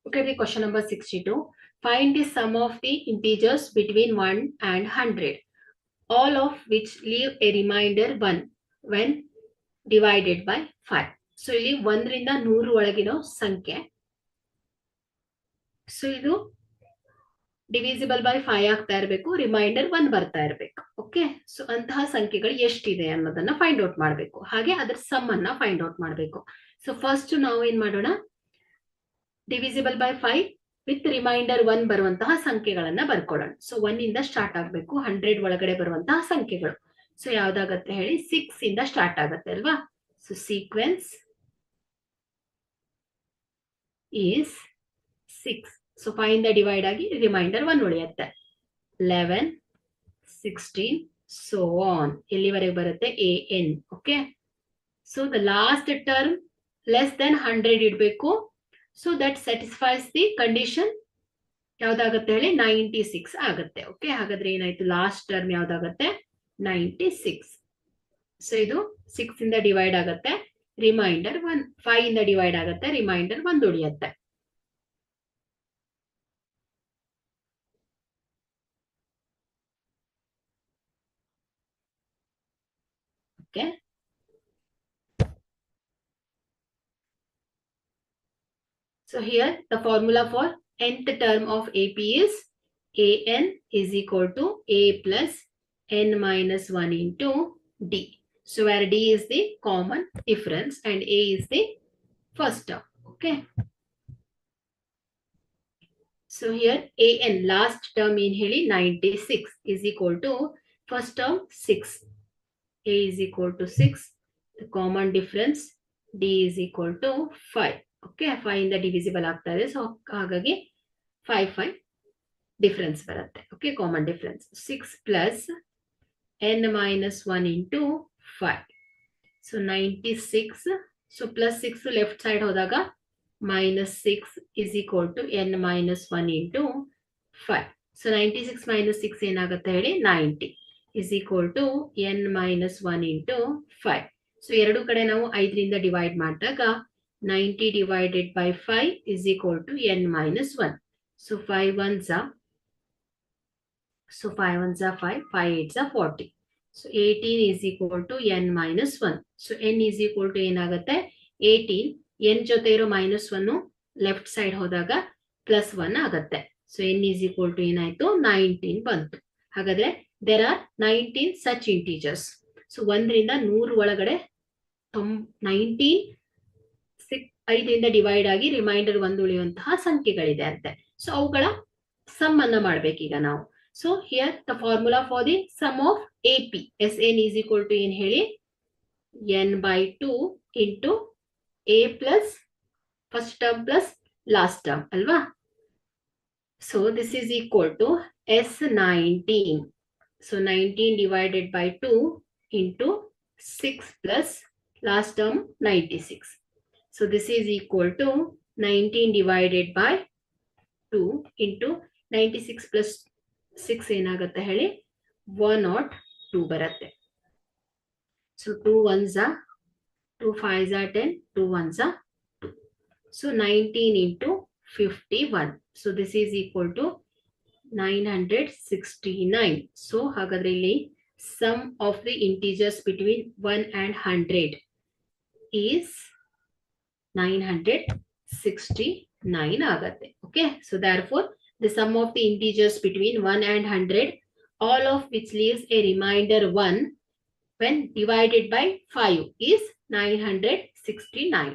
Look at the question number 62. Find the sum of the integers between 1 and 100, all of which leave a remainder 1 when divided by 5. So ಇಲ್ಲಿ 1 ರಿಂದ 100 ಒಳಗಿರೋ ಸಂಖ್ಯೆ. So ಇದು divisible by 5 ಆಗ್ತಾ ಇರಬೇಕು, reminder 1 ಬರ್ತಾ ಇರಬೇಕು. ಓಕೆ, ಸೊ ಅಂತಹ ಸಂಖ್ಯೆಗಳು ಎಷ್ಟಿದೆ ಅನ್ನೋದನ್ನ ಫೈಂಡ್ ಔಟ್ ಮಾಡಬೇಕು. ಹಾಗೆ ಅದರ ಸಮ್ ಅನ್ನ ಫೈಂಡ್ ಔಟ್ ಮಾಡಬೇಕು. ಸೊ ಫಸ್ಟ್ ನಾವು ಏನ್ ಮಾಡೋಣ, ಡಿವಿಸಿಬಲ್ ಬೈ 5 ವಿತ್ ರಿಮೈಂಡರ್ 1 ಬರುವಂತಹ ಸಂಖ್ಯೆಗಳನ್ನ ಬರ್ಕೊಳ್ಳೋಣ. ಸೊ 1 ಇಂದ ಸ್ಟಾರ್ಟ್ ಆಗಬೇಕು, 100 ಒಳಗಡೆ ಬರುವಂತಹ ಸಂಖ್ಯೆಗಳು. ಸೊ ಯಾವ್ದಾಗತ್ತೆ ಹೇಳಿ, 6 ಇಂದ ಸ್ಟಾರ್ಟ್ ಆಗತ್ತೆ ಅಲ್ವಾ. So sequence is 6. ಸೊ 5 ಇಂದ ಡಿವೈಡ್ ಆಗಿ ರಿಮೈಂಡರ್ 1 ಉಳಿಯುತ್ತೆ. 11, 16 so on. ಎಲ್ಲಿವರೆಗೆ ಬರುತ್ತೆ, an. Okay, so the last term less than 100 ಇಡಬೇಕು. So that satisfies the condition. ಯಾವ್ದಾಗತ್ತೆ ಹೇಳಿ, 96 ಆಗುತ್ತೆ. ಓಕೆ, ಹಾಗಾದ್ರೆ ಏನಾಯ್ತು, ಲಾಸ್ಟ್ ಟರ್ಮ್ ಯಾವ್ದಾಗತ್ತೆ, 96. ಸೊ ಇದು 6 ಇಂದ ಡಿವೈಡ್ ಆಗತ್ತೆ, ರಿಮೈಂಡರ್ 1. 5 ಇಂದ ಡಿವೈಡ್ ಆಗತ್ತೆ, ರಿಮೈಂಡರ್ 1 ಉಳಿಯುತ್ತೆ. Okay, so here the formula for nth term of AP is an is equal to a plus n minus 1 into d. So where d is the common difference and a is the first term. Okay, so here an last term in heli 96 is equal to first term 6. A is equal to 6. The common difference d is equal to 5. Okay, 5 ಇಂದ divisible ಆಗ್ತಾ ಇದೆ. So ಹಾಗಾಗಿ 5 difference ಬರುತ್ತೆ. Okay, common difference 6 plus n minus 1 into 5. So 96. So plus 6 left side ಹೋದಾಗ minus 6 is equal to n minus 1 into 5. So 96 minus 6 ಏನಾಗುತ್ತೆ ಹೇಳಿ, 90 is equal to n minus 1 into 5. So ಎರಡು ಕಡೆ ನಾವು 5 ರಿಂದ ಡಿವೈಡ್ ಮಾಡಿದಾಗ 90 divided by 5 is equal to n minus 1. So 5 ones are 5, 5 8s are 40. So 18 is equal to n minus 1. So n is equal to ಏನಾಗುತ್ತೆ, 18. n ಜೊತೆ ಇರೋ minus 1 left side ಹೋದಾಗ plus 1 ಆಗುತ್ತೆ. So n is equal to ಏನಾಯ್ತು, 19 ಬಂತು. ಹಾಗಾದ್ರೆ there are 19 such integers. So 1 ರಿಂದ 100 ಒಳಗಡೆ 19 5 ಇಂದ ಡಿವೈಡ್ ಆಗಿ ರಿಮೈಂಡರ್ 1 ಉಳಿಯುವಂತಹ ಸಂಖ್ಯೆಗಳಿದೆ ಅಂತೆ. ಸೊ ಅವುಗಳ ಸಮ್ ಅನ್ನ ಮಾಡ್ಬೇಕೀಗ ನಾವು. So here the formula for the sum of AP SN is equal to ಏನ್ ಹೇಳಿ, n by 2 into a plus first term plus last term ಅಲ್ವಾ. So this is equal to S19. So 19 divided by 2 into 6 plus last term 96. So this is equal to 19 divided by 2 into 96 plus 6 ಏನಾಗುತ್ತೆ ಹೇಳಿ, 102 ಬರುತ್ತೆ. So 2 ones are 2 5s are 10, 2 ones are 2. So 19 into 51. So this is equal to 969. So ಹಾಗಾದ್ರೆ ಇಲ್ಲಿ sum of the integers between 1 and 100 is 969 ಆಗತ್ತೆ. Okay, so therefore the sum of the integers between 1 and 100, all of which leaves a remainder 1 when divided by 5 is 969.